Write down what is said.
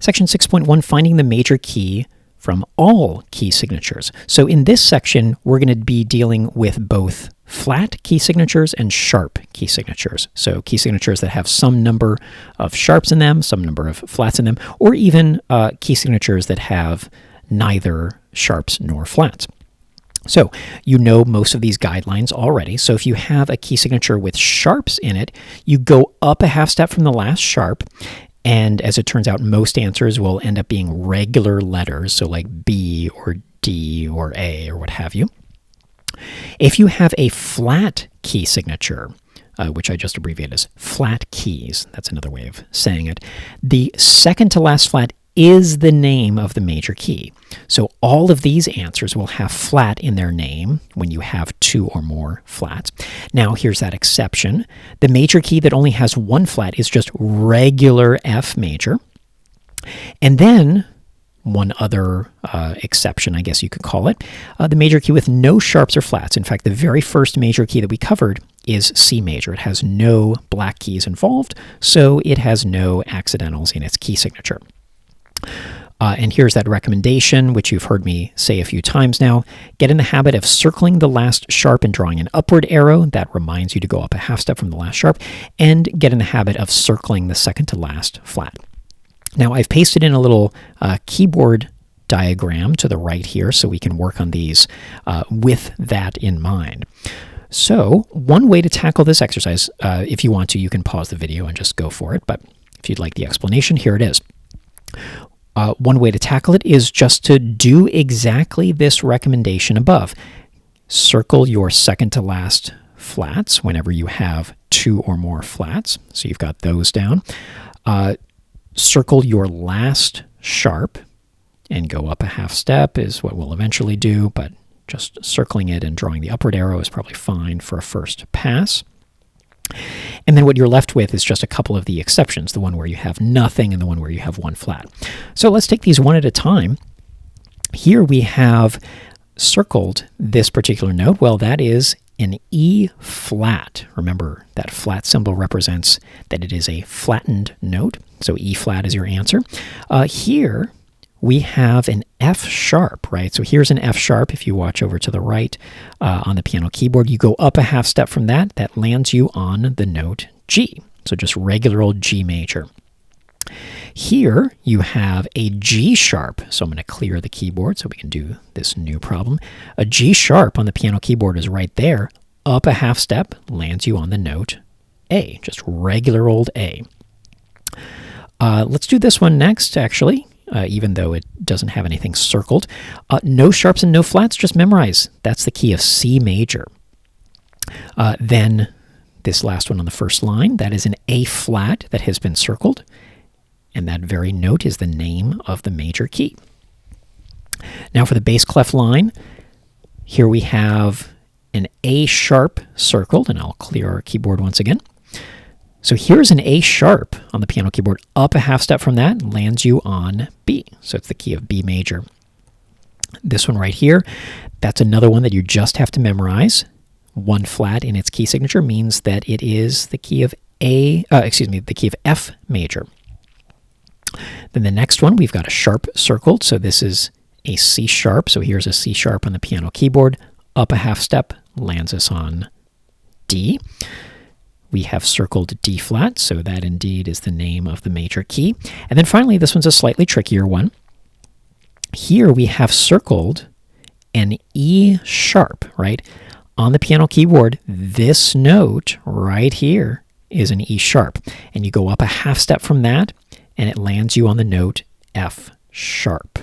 Section 6.1, finding the major key from all key signatures. So in this section, we're going to be dealing with both flat key signatures and sharp key signatures. So key signatures that have some number of sharps in them, some number of flats in them, or even key signatures that have neither sharps nor flats. So you know most of these guidelines already. So if you have a key signature with sharps in it, you go up a half step from the last sharp. And as it turns out, most answers will end up being regular letters, so like B or D or A or what have you. If you have a flat key signature, which I just abbreviate as flat keys, that's another way of saying it, the second to last flat is the name of the major key. So all of these answers will have flat in their name when you have two or more flats. Now here's that exception. The major key that only has one flat is just regular F major. And then one other exception, I guess you could call it, the major key with no sharps or flats. In fact, the very first major key that we covered is C major. It has no black keys involved, so it has no accidentals in its key signature. And here's that recommendation, which you've heard me say a few times now. Get in the habit of circling the last sharp and drawing an upward arrow. That reminds you to go up a half step from the last sharp. And get in the habit of circling the second to last flat. Now, I've pasted in a little keyboard diagram to the right here so we can work on these with that in mind. So one way to tackle this exercise, if you want to, you can pause the video and just go for it. But if you'd like the explanation, here it is. One way to tackle it is just to do exactly this recommendation above. Circle your second to last flats whenever you have two or more flats. So you've got those down. Circle your last sharp and go up a half step is what we'll eventually do, but just circling it and drawing the upward arrow is probably fine for a first pass. And then what you're left with is just a couple of the exceptions, the one where you have nothing and the one where you have one flat. So let's take these one at a time. Here we have circled this particular note. Well, that is an E flat. Remember, that flat symbol represents that it is a flattened note. So E flat is your answer. Here we have an F sharp, right? So here's an F sharp. If you watch over to the right on the piano keyboard, you go up a half step from that. That lands you on the note G. So just regular old G major. Here you have a G sharp. So I'm going to clear the keyboard so we can do this new problem. A G sharp on the piano keyboard is right there. Up a half step lands you on the note A, just regular old A. Let's do this one next, actually. Even though it doesn't have anything circled. No sharps and no flats, just memorize. That's the key of C major. Then this last one on the first line, that is an A flat that has been circled. And that very note is the name of the major key. Now for the bass clef line, here we have an A sharp circled, and I'll clear our keyboard once again. So here's an A sharp on the piano keyboard. Up a half step from that lands you on B. So it's the key of B major. This one right here, that's another one that you just have to memorize. One flat in its key signature means that it is the key of the key of F major. Then the next one, we've got a sharp circled. So this is a C sharp. So here's a C sharp on the piano keyboard. Up a half step lands us on D. We have circled D flat, so that indeed is the name of the major key. And then finally, this one's a slightly trickier one. Here we have circled an E sharp, right? On the piano keyboard, this note right here is an E sharp. And you go up a half step from that, and it lands you on the note F sharp.